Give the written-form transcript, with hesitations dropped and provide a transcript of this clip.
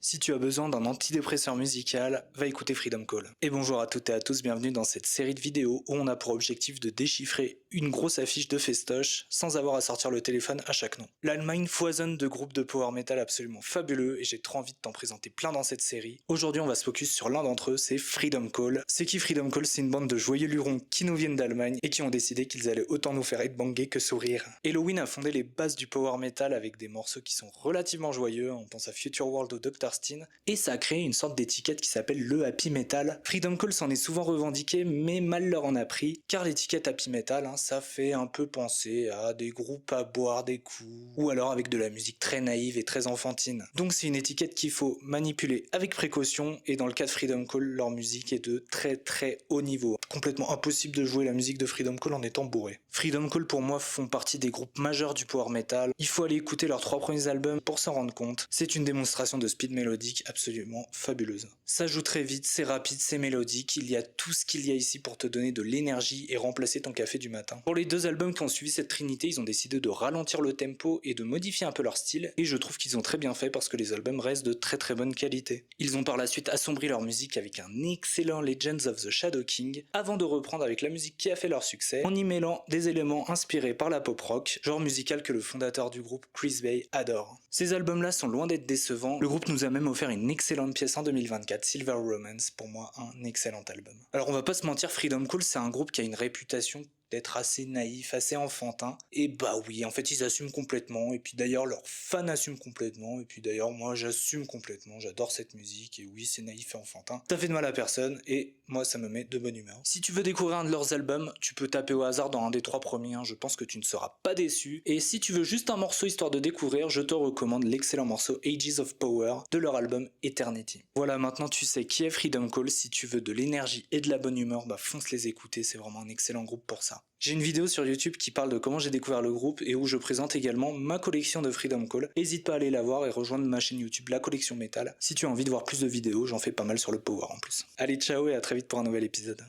Si tu as besoin d'un antidépresseur musical, va écouter Freedom Call. Et bonjour à toutes et à tous, bienvenue dans cette série de vidéos où on a pour objectif de déchiffrer une grosse affiche de festoche sans avoir à sortir le téléphone à chaque nom. L'Allemagne foisonne de groupes de power metal absolument fabuleux et j'ai trop envie de t'en présenter plein dans cette série. Aujourd'hui on va se focus sur l'un d'entre eux, c'est Freedom Call. C'est qui Freedom Call? C'est une bande de joyeux lurons qui nous viennent d'Allemagne et qui ont décidé qu'ils allaient autant nous faire headbanger que sourire. Helloween a fondé les bases du power metal avec des morceaux qui sont relativement joyeux, on pense à Future World ou Dr. Steen, et ça a créé une sorte d'étiquette qui s'appelle le happy metal. Freedom Call s'en est souvent revendiqué, mais mal leur en a pris, car l'étiquette happy metal, ça fait un peu penser à des groupes à boire des coups, ou alors avec de la musique très naïve et très enfantine. Donc c'est une étiquette qu'il faut manipuler avec précaution, et dans le cas de Freedom Call, leur musique est de très haut niveau. Complètement impossible de jouer la musique de Freedom Call en étant bourré. Freedom Call pour moi font partie des groupes majeurs du power metal. Il faut aller écouter leurs 3 premiers albums pour s'en rendre compte. C'est une démonstration de speed mélodique absolument fabuleuse. Ça joue très vite, c'est rapide, c'est mélodique, il y a tout ce qu'il y a ici pour te donner de l'énergie et remplacer ton café du matin. Pour les 2 albums qui ont suivi cette trinité, ils ont décidé de ralentir le tempo et de modifier un peu leur style, et je trouve qu'ils ont très bien fait parce que les albums restent de très bonne qualité. Ils ont par la suite assombri leur musique avec un excellent Legends of the Shadow King, avant de reprendre avec la musique qui a fait leur succès, en y mêlant des éléments inspirés par la pop rock, genre musical que le fondateur du groupe Chris Bay adore. Ces albums-là sont loin d'être décevants, le groupe nous a même offert une excellente pièce en 2024, Silver Romance, pour moi un excellent album. Alors on va pas se mentir, Freedom Call c'est un groupe qui a une réputation d'être assez naïf, assez enfantin, et bah oui, en fait ils assument complètement, et puis d'ailleurs leurs fans assument complètement, et puis d'ailleurs moi j'assume complètement, j'adore cette musique, et oui c'est naïf et enfantin, ça fait de mal à personne, et moi ça me met de bonne humeur. Si tu veux découvrir un de leurs albums, tu peux taper au hasard dans un des 3 premiers, je pense que tu ne seras pas déçu, et si tu veux juste un morceau histoire de découvrir, je te recommande l'excellent morceau Ages of Power de leur album Eternity. Voilà, maintenant tu sais qui est Freedom Call, si tu veux de l'énergie et de la bonne humeur, bah fonce les écouter, c'est vraiment un excellent groupe pour ça. J'ai une vidéo sur YouTube qui parle de comment j'ai découvert le groupe et où je présente également ma collection de Freedom Call. N'hésite pas à aller la voir et rejoindre ma chaîne YouTube La Collection Metal. Si tu as envie de voir plus de vidéos, j'en fais pas mal sur le power en plus. Allez ciao et à très vite pour un nouvel épisode.